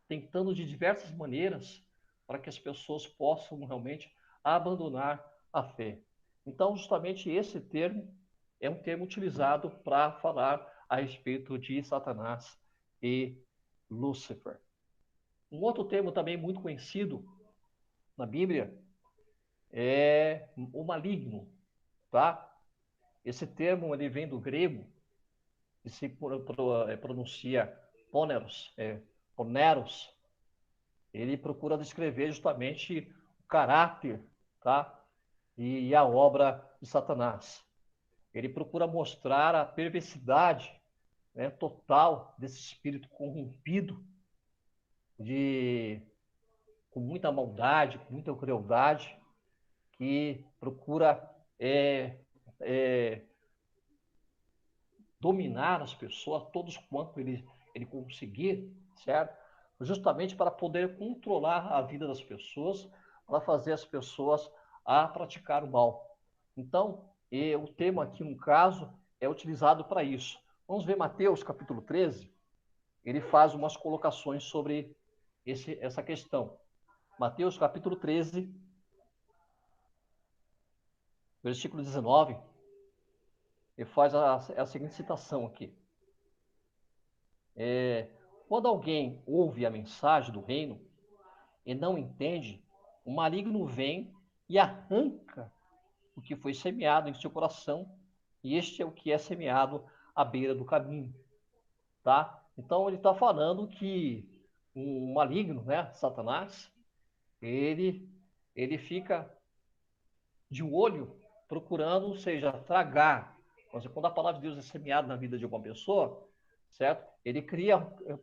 tentando de diversas maneiras para que as pessoas possam realmente abandonar a fé. Então, justamente esse termo é um termo utilizado para falar a respeito de Satanás e Lúcifer. Um outro termo também muito conhecido na Bíblia é o maligno, tá? Esse termo ele vem do grego e se pronuncia poneros, poneros. Ele procura descrever justamente o caráter, tá? E a obra de Satanás. Ele procura mostrar a perversidade, né, total desse espírito corrompido, com muita maldade, com muita crueldade, que procura dominar as pessoas, todos quanto ele conseguir, certo? Justamente para poder controlar a vida das pessoas, para fazer as pessoas a praticar o mal. Então, o termo aqui, no caso, é utilizado para isso. Vamos ver Mateus, capítulo 13, ele faz umas colocações sobre essa questão. Mateus, capítulo 13, versículo 19, ele faz a seguinte citação aqui. Quando alguém ouve a mensagem do reino e não entende, o maligno vem e arranca o que foi semeado em seu coração, e este é o que é semeado à beira do caminho, tá? Então ele está falando que o maligno, né, Satanás, ele ele fica de olho procurando, ou seja, tragar. Quando a palavra de Deus é semeada na vida de alguma pessoa, certo? Ele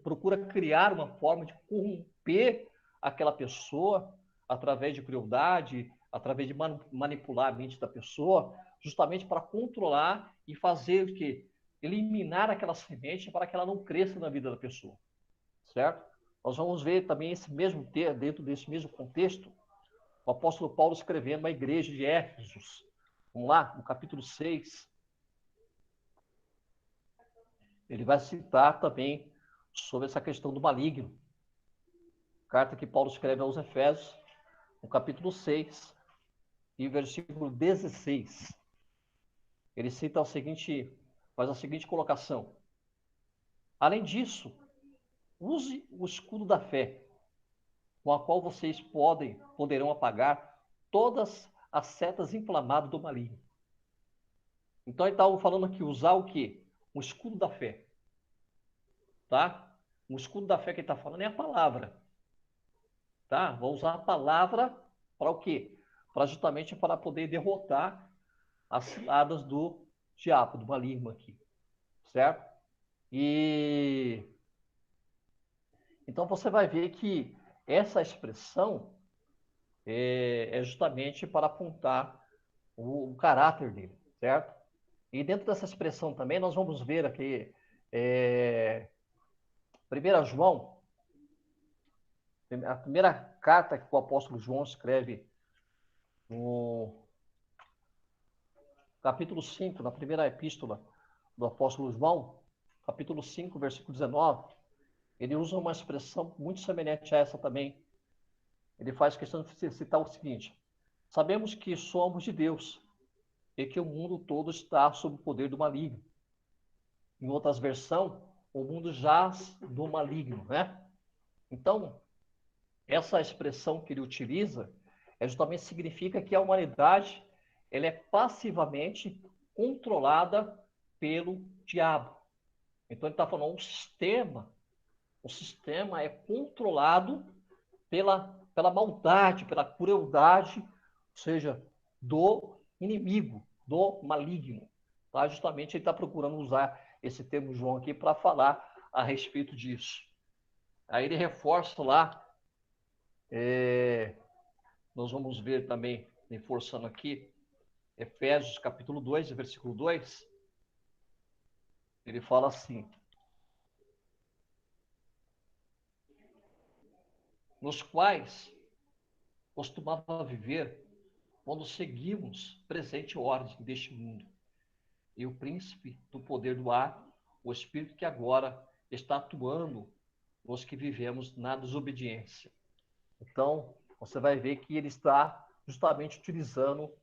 procura criar uma forma de corromper aquela pessoa através de crueldade, através de manipular a mente da pessoa, justamente para controlar e fazer o quê? Eliminar aquela semente para que ela não cresça na vida da pessoa, certo? Nós vamos ver também dentro desse mesmo contexto, o apóstolo Paulo escrevendo à igreja de Éfesos. Vamos lá, no capítulo 6. Ele vai citar também sobre essa questão do maligno. Carta que Paulo escreve aos Efésios, no capítulo 6, e versículo 16. Ele cita faz a seguinte colocação. Além disso, use o escudo da fé, com a qual vocês poderão apagar todas as setas inflamadas do maligno. Então, ele estava falando aqui, usar o quê? O escudo da fé. Tá? O escudo da fé que ele está falando é a palavra. Tá? Vou usar a palavra para o quê? Justamente para poder derrotar as ciladas do diabo, do maligno aqui. Certo? E então você vai ver que essa expressão é justamente para apontar o caráter dele, certo? E dentro dessa expressão também nós vamos ver aqui 1 João, a primeira carta que o apóstolo João escreve no capítulo 5, na primeira epístola do apóstolo João, capítulo 5, versículo 19, ele usa uma expressão muito semelhante a essa também. Ele faz questão de citar o seguinte: sabemos que somos de Deus e que o mundo todo está sob o poder do maligno. Em outras versões, o mundo jaz do maligno, né? Então, essa expressão que ele utiliza justamente significa que a humanidade ela é passivamente controlada pelo diabo. Então ele está falando o sistema é controlado pela maldade, pela crueldade, ou seja, do inimigo, do maligno. Tá? Justamente ele está procurando usar esse termo João aqui para falar a respeito disso. Aí ele reforça lá, nós vamos ver também, reforçando aqui, Efésios capítulo 2, versículo 2, ele fala assim: nos quais costumava viver quando seguimos presente ordem deste mundo, e o príncipe do poder do ar, o espírito que agora está atuando nos que vivemos na desobediência. Então, você vai ver que ele está justamente utilizando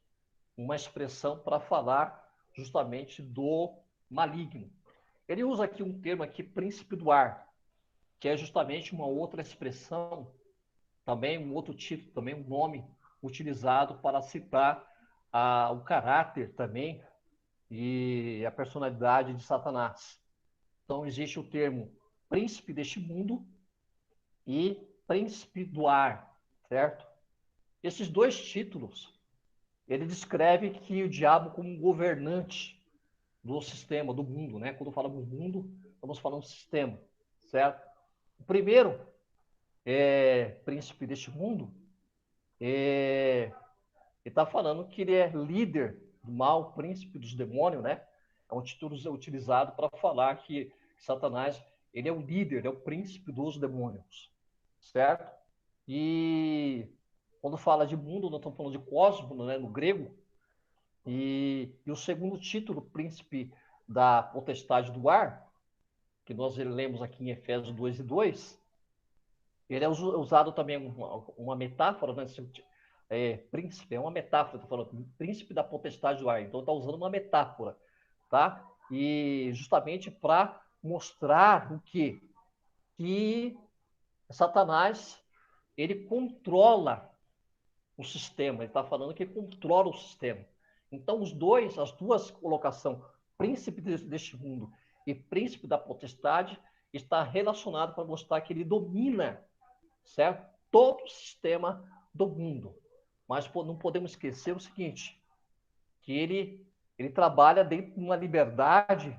uma expressão para falar justamente do maligno. Ele usa aqui um termo aqui, príncipe do ar, que é justamente uma outra expressão, também um outro título, também um nome utilizado para citar o caráter também e a personalidade de Satanás. Então, existe o termo príncipe deste mundo e príncipe do ar, certo? Esses dois títulos, ele descreve que o diabo como um governante do sistema, do mundo, né? Quando falamos mundo, estamos falando sistema, certo? O primeiro príncipe deste mundo, ele está falando que ele é líder do mal, príncipe dos demônios, né? É um título utilizado para falar que Satanás, ele é o líder, é o príncipe dos demônios, certo? E quando fala de mundo, nós estamos falando de cosmos, né, no grego, e o segundo título, príncipe da potestade do ar, que nós lemos aqui em Efésios 2 e 2, ele é usado também uma metáfora, né? Príncipe, é uma metáfora, estou falando, príncipe da potestade do ar, então está usando uma metáfora, tá? E justamente para mostrar o quê? Que Satanás, ele controla o sistema, ele está falando que ele controla o sistema. Então, as duas colocações, príncipe deste mundo e príncipe da potestade, está relacionado para mostrar que ele domina, certo? Todo o sistema do mundo. Mas não podemos esquecer o seguinte, que ele trabalha dentro de uma liberdade,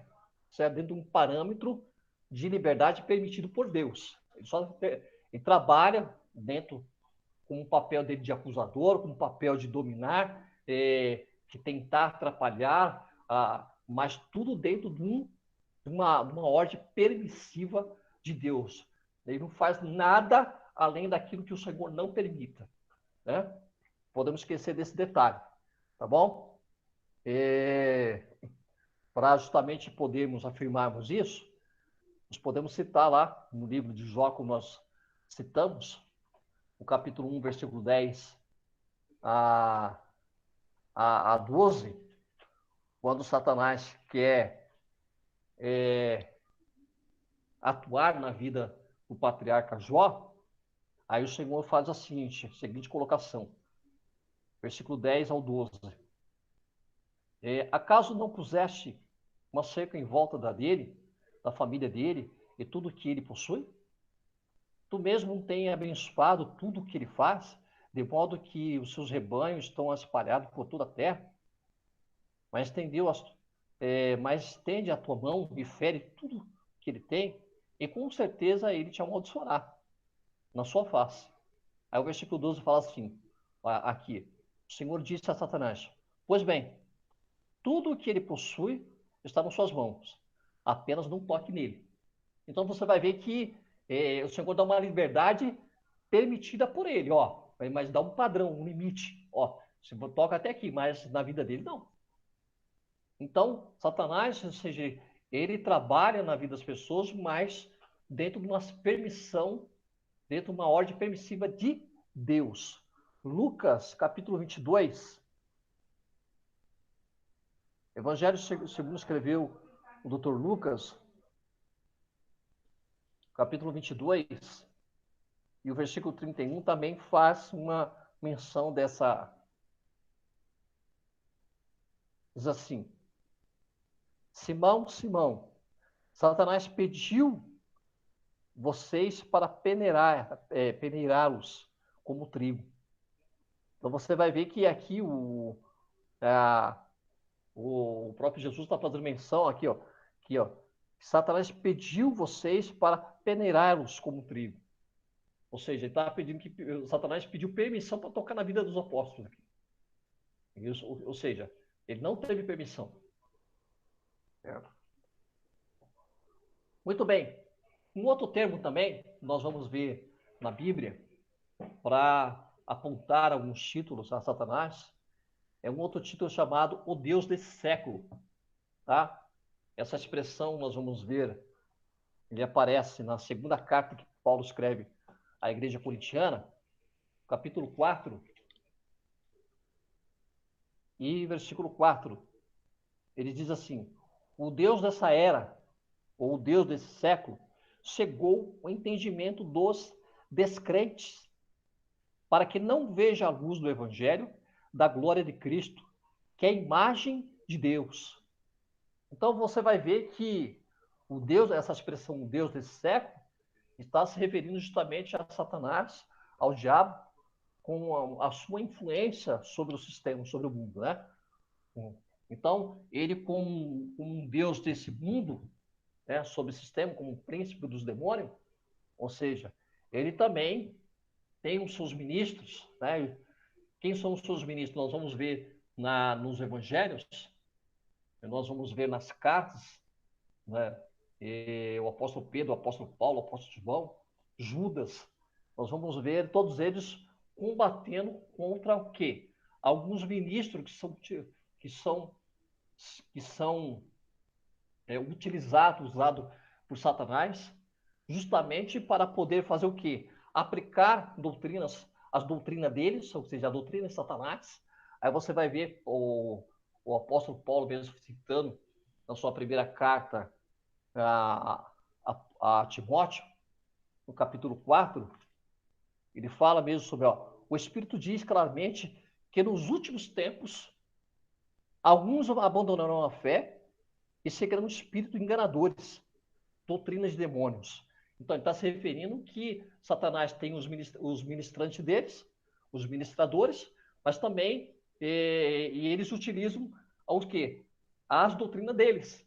certo? Dentro de um parâmetro de liberdade permitido por Deus. Ele trabalha dentro com o papel dele de acusador, com o papel de dominar, de tentar atrapalhar, mas tudo dentro de uma ordem permissiva de Deus. Ele não faz nada além daquilo que o Senhor não permita, né? Podemos esquecer desse detalhe, tá bom? Para justamente podermos afirmarmos isso, nós podemos citar lá no livro de Jó, como nós citamos, o capítulo 1, versículo 10 a 12, quando Satanás quer atuar na vida do patriarca Jó, aí o Senhor faz a seguinte colocação, versículo 10 ao 12. Acaso não puseste uma cerca em volta da família dele e tudo que ele possui? Tu mesmo tem abençoado tudo o que ele faz, de modo que os seus rebanhos estão espalhados por toda a terra? Mas estende a tua mão e fere tudo que ele tem, e com certeza ele te amaldiçoará na sua face. Aí o versículo 12 fala assim, aqui, o Senhor disse a Satanás, pois bem, tudo o que ele possui está nas suas mãos, apenas não toque nele. Então você vai ver que o Senhor dá uma liberdade permitida por ele, ó, mas dá um padrão, um limite, ó, você toca até aqui, mas na vida dele não. Então, Satanás, ou seja, ele trabalha na vida das pessoas, mas dentro de uma permissão, dentro de uma ordem permissiva de Deus. Lucas, capítulo 22. Evangelho segundo escreveu o Dr. Lucas, capítulo 22, e o versículo 31 também faz uma menção dessa. Diz assim: Simão, Simão, Satanás pediu vocês para peneirá-los como trigo. Então você vai ver que aqui o próprio Jesus está fazendo menção aqui, ó, Satanás pediu vocês para peneirá-los como trigo. Ou seja, ele está pedindo Satanás pediu permissão para tocar na vida dos apóstolos. Isso, ou seja, ele não teve permissão. Certo? Muito bem. Um outro termo também, nós vamos ver na Bíblia, para apontar alguns títulos a Satanás, é um outro título chamado o Deus desse século. Tá? Essa expressão nós vamos ver, ele aparece na segunda carta que Paulo escreve à igreja corintiana, capítulo 4, e versículo 4. Ele diz assim: o Deus dessa era, ou o Deus desse século, cegou o entendimento dos descrentes, para que não veja a luz do evangelho da glória de Cristo, que é a imagem de Deus. Então você vai ver que o Deus, essa expressão, o Deus desse século, está se referindo justamente a Satanás, ao diabo, com a sua influência sobre o sistema, sobre o mundo, né? Então, ele como um Deus desse mundo, né, sobre o sistema, como príncipe dos demônios, ou seja, ele também tem os seus ministros, né? Quem são os seus ministros? Nós vamos ver nos evangelhos, nós vamos ver nas cartas, né? O apóstolo Pedro, o apóstolo Paulo, o apóstolo João, Judas, nós vamos ver todos eles combatendo contra o quê? Alguns ministros que são utilizados por Satanás, justamente para poder fazer o quê? Aplicar as doutrinas deles, ou seja, a doutrina de Satanás. Aí você vai ver o apóstolo Paulo mesmo citando na sua primeira carta a Timóteo, no capítulo 4, ele fala mesmo sobre, o Espírito diz claramente que nos últimos tempos alguns abandonarão a fé e seguirão espíritos enganadores, doutrinas de demônios. Então, ele está se referindo que Satanás tem os ministrantes deles, os ministradores, mas também e eles utilizam o quê? As doutrinas deles.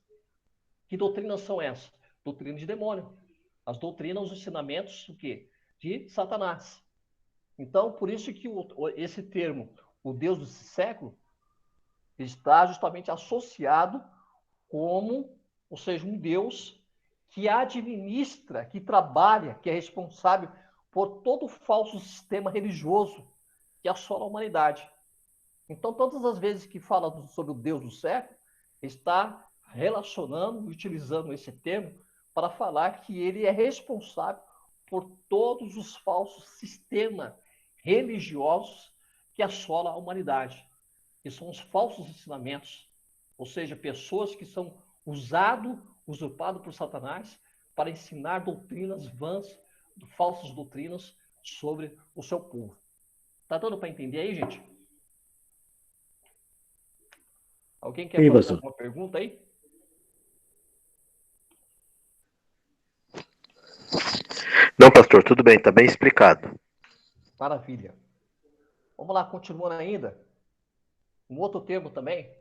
Que doutrinas são essas? Doutrina de demônio. As doutrinas, os ensinamentos, o quê? De Satanás. Então, por isso que esse termo, o Deus do século, está justamente associado como, ou seja, um Deus que administra, que trabalha, que é responsável por todo o falso sistema religioso que assola a humanidade. Então, todas as vezes que fala sobre o Deus do século, está relacionando, utilizando esse termo para falar que ele é responsável por todos os falsos sistemas religiosos que assolam a humanidade, que são os falsos ensinamentos, ou seja, pessoas que são usurpadas por Satanás para ensinar doutrinas vãs, falsas doutrinas sobre o seu povo. Tá dando para entender aí, gente? Alguém quer Sim, fazer pastor. alguma pergunta aí? Não, pastor, tudo bem, tá bem explicado. Maravilha. Vamos lá, continuando ainda. Um outro termo também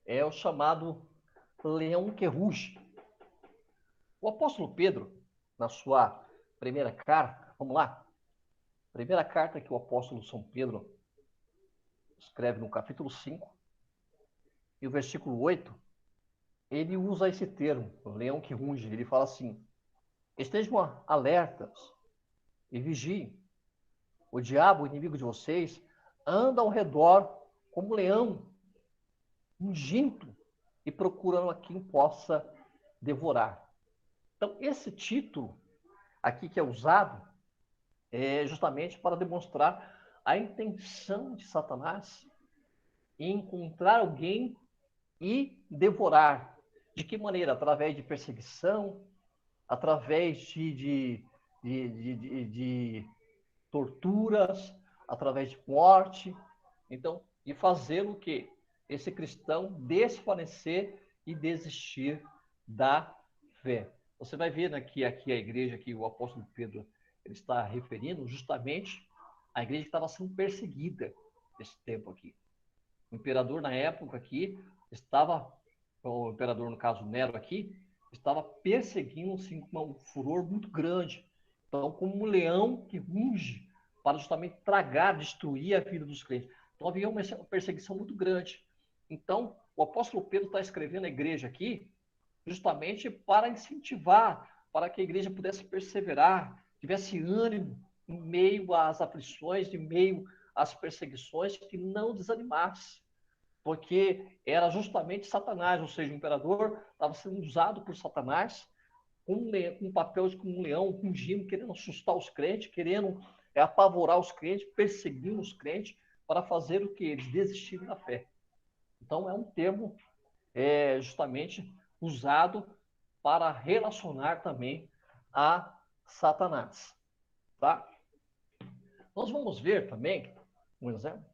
é o chamado leão que ruge. O apóstolo Pedro, na sua primeira carta, vamos lá. Primeira carta que o apóstolo São Pedro escreve no capítulo 5 e o versículo 8, ele usa esse termo, leão que ruge. Ele fala assim: estejam alertas e vigiem. O diabo, o inimigo de vocês, anda ao redor como um leão, ungindo e procurando a quem possa devorar. Então, esse título aqui que é usado é justamente para demonstrar a intenção de Satanás em encontrar alguém e devorar. De que maneira? Através de perseguição, através de torturas, através de morte. Então, e fazê-lo o quê? Esse cristão desfalecer e desistir da fé. Você vai ver aqui a igreja que o apóstolo Pedro ele está referindo justamente a igreja que estava sendo perseguida nesse tempo aqui. O imperador na época aqui estava, o imperador no caso Nero aqui, estava perseguindo assim, com um furor muito grande. Então, como um leão que ruge para justamente tragar, destruir a vida dos crentes. Então, havia uma perseguição muito grande. Então, o apóstolo Pedro está escrevendo a igreja aqui justamente para incentivar, para que a igreja pudesse perseverar, tivesse ânimo em meio às aflições, em meio às perseguições, que não desanimasse, porque era justamente Satanás, ou seja, o imperador estava sendo usado por Satanás com um papel de um leão, rugindo, querendo assustar os crentes, querendo apavorar os crentes, perseguindo os crentes, para fazer o que? Eles desistirem da fé. Então, é um termo justamente usado para relacionar também a Satanás. Tá? Nós vamos ver também, um exemplo,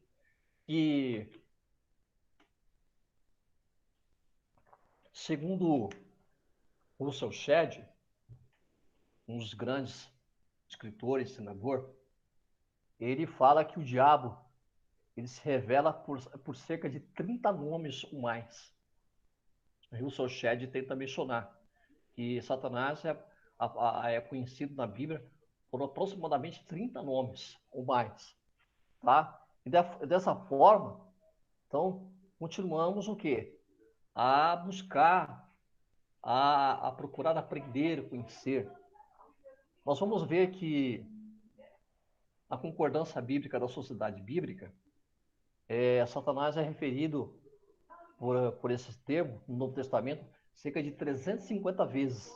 que segundo Russell Shedd, um dos grandes escritores, senador, ele fala que o diabo ele se revela por cerca de 30 nomes ou mais. Russell Shedd tenta mencionar que Satanás é conhecido na Bíblia por aproximadamente 30 nomes ou mais. Tá? E dessa forma, então, continuamos o quê? A buscar, a procurar aprender, conhecer. Nós vamos ver que a concordância bíblica da sociedade bíblica, Satanás é referido por esses termos no Novo Testamento cerca de 350 vezes.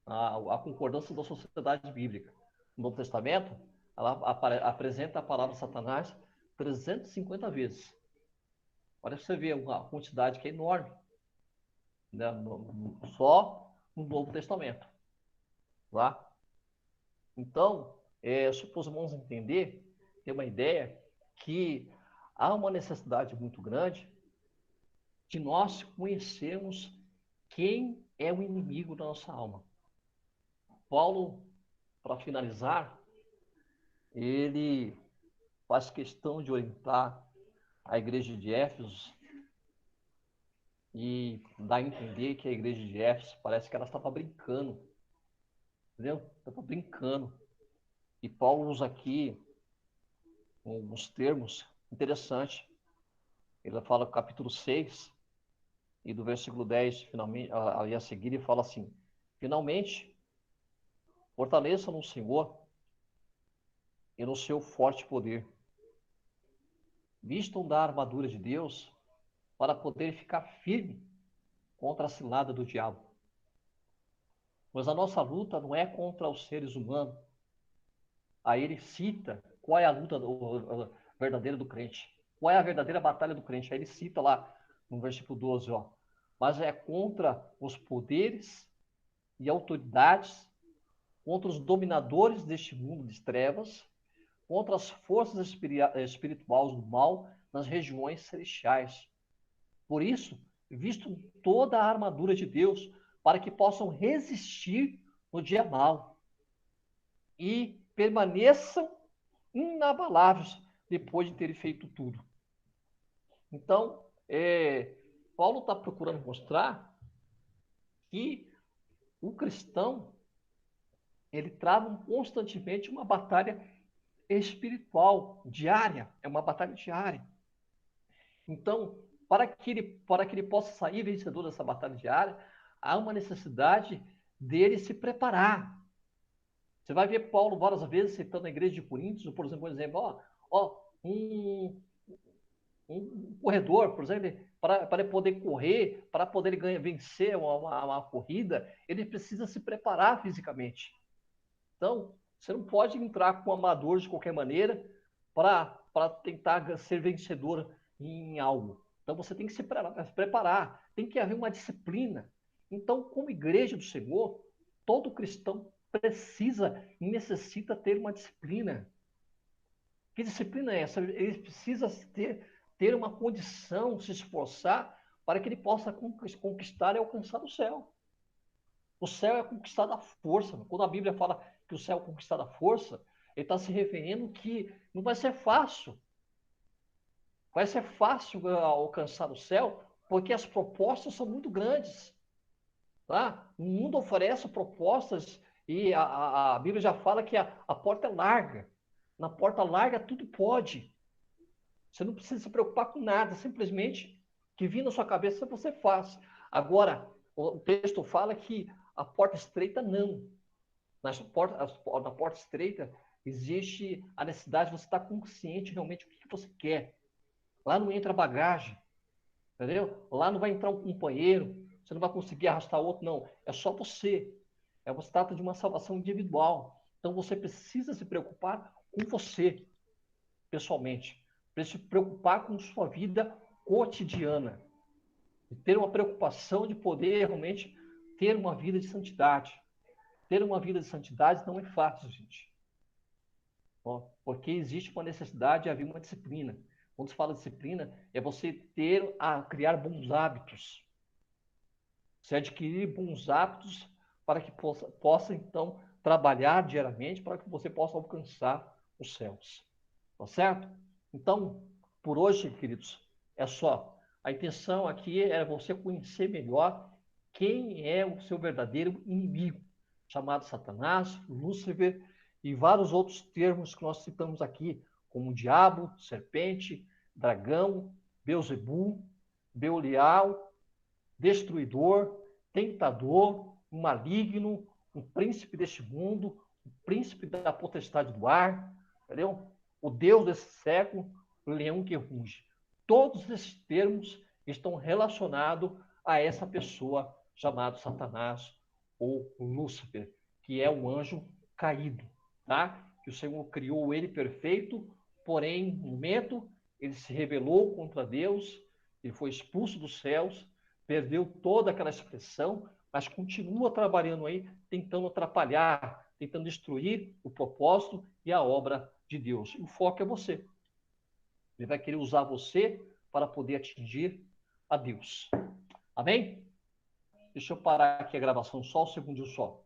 A concordância da sociedade bíblica no Novo Testamento, ela apresenta a palavra Satanás 350 vezes. Olha você ver uma quantidade que é enorme, né? Só no Novo Testamento. Tá? Então, supomos entender, ter uma ideia que há uma necessidade muito grande de nós conhecermos quem é o inimigo da nossa alma. Paulo, para finalizar, ele faz questão de orientar a igreja de Éfeso e dá a entender que a igreja de Éfeso parece que ela estava brincando, entendeu? Estava brincando. E Paulo usa aqui uns termos interessantes. Ele fala no capítulo 6 e do versículo 10, finalmente, ali a seguir, ele fala assim: finalmente, fortaleça no Senhor e no seu forte poder. Vistam da armadura de Deus para poder ficar firme contra a cilada do diabo. Mas a nossa luta não é contra os seres humanos. Aí ele cita qual é a luta verdadeira do crente. Qual é a verdadeira batalha do crente? Aí ele cita lá no versículo 12, ó. Mas é contra os poderes e autoridades, contra os dominadores deste mundo de trevas, contra as forças espirituais do mal nas regiões celestiais. Por isso, visto toda a armadura de Deus, para que possam resistir no dia mau e permaneçam inabaláveis depois de terem feito tudo. Então, Paulo está procurando mostrar que o cristão ele trava constantemente uma batalha espiritual diária, é uma batalha diária. Então, para que ele possa sair vencedor dessa batalha diária, há uma necessidade dele se preparar. Você vai ver Paulo várias vezes citando a igreja de Coríntios, por exemplo, um corredor, por exemplo, para ele poder correr, para poder vencer uma corrida, ele precisa se preparar fisicamente. Então, você não pode entrar com amador de qualquer maneira para tentar ser vencedor em algo. Então, você tem que se preparar, tem que haver uma disciplina. Então, como igreja do Senhor, todo cristão precisa e necessita ter uma disciplina. Que disciplina é essa? Ele precisa ter uma condição, se esforçar para que ele possa conquistar e alcançar o céu. O céu é conquistado à força. Quando a Bíblia fala que o céu é conquistado à força, ele está se referindo que não vai ser fácil. Vai ser fácil alcançar o céu, porque as propostas são muito grandes. Tá? O mundo oferece propostas e a Bíblia já fala que a porta é larga. Na porta larga tudo pode. Você não precisa se preocupar com nada, simplesmente que vir na sua cabeça você faz. Agora, o texto fala que a porta estreita não. Na porta estreita existe a necessidade de você estar consciente realmente do que você quer. Lá não entra bagagem, entendeu? Lá não vai entrar um companheiro, você não vai conseguir arrastar outro, não. É só você. Você trata de uma salvação individual. Então você precisa se preocupar com você, pessoalmente. Precisa se preocupar com sua vida cotidiana. E ter uma preocupação de poder realmente ter uma vida de santidade. Ter uma vida de santidade não é fácil, gente. Porque existe uma necessidade de haver uma disciplina. Quando se fala de disciplina, é você criar bons hábitos. Você adquirir bons hábitos para que possa então, trabalhar diariamente para que você possa alcançar os céus. Tá certo? Então, por hoje, queridos, é só. A intenção aqui é você conhecer melhor quem é o seu verdadeiro inimigo, chamado Satanás, Lúcifer e vários outros termos que nós citamos aqui, como diabo, serpente, dragão, Beelzebul, Belial, destruidor, tentador, um maligno, um príncipe deste mundo, um príncipe da potestade do ar, entendeu? O Deus desse século, o leão que ruge. Todos esses termos estão relacionados a essa pessoa chamada Satanás ou Lúcifer, que é um anjo caído, tá? Que o Senhor criou ele perfeito, porém, no momento, ele se rebelou contra Deus, ele foi expulso dos céus, perdeu toda aquela expressão, mas continua trabalhando aí, tentando atrapalhar, tentando destruir o propósito e a obra de Deus. O foco é você. Ele vai querer usar você para poder atingir a Deus. Amém? Deixa eu parar aqui a gravação só um segundinho só.